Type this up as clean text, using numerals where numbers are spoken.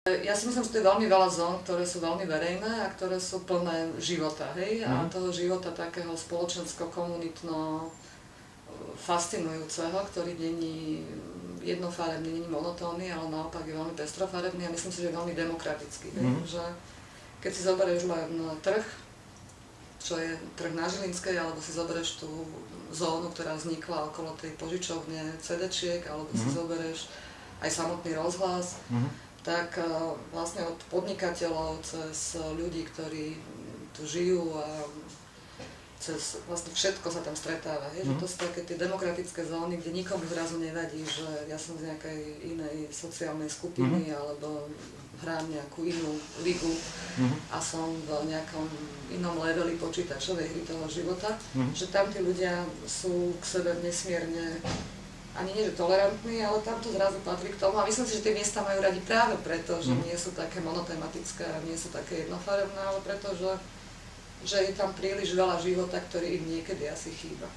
Ja si myslím, že to je veľmi veľa zón, ktoré sú veľmi verejné a ktoré sú plné života, hej? A toho života takého spoločensko-komunitno fascinujúceho, ktorý není jednofarebný, není monotónny, ale naopak je veľmi pestrofarebný a myslím si, že je veľmi demokratický. Že keď si zoberieš len trh, čo je trh na Žilinskej, alebo si zoberieš tú zónu, ktorá vznikla okolo tej požičovne CD-čiek, alebo si zoberieš aj samotný rozhlas, tak vlastne od podnikateľov cez ľudí, ktorí tu žijú a cez vlastne všetko sa tam stretáva. Že to sú také tie demokratické zóny, kde nikomu zrazu nevadí, že ja som z nejakej inej sociálnej skupiny alebo hrám nejakú inú ligu a som v nejakom inom leveli počítačovej hry toho života, že tam tí ľudia sú k sebe nesmierne ani nie, že tolerantní, ale tam to zrazu patrí k tomu a myslím si, že tie miesta majú radi práve preto, že nie sú také monotematické a nie sú také jednofarebné, ale preto, že je tam príliš veľa života, ktorý im niekedy asi chýba.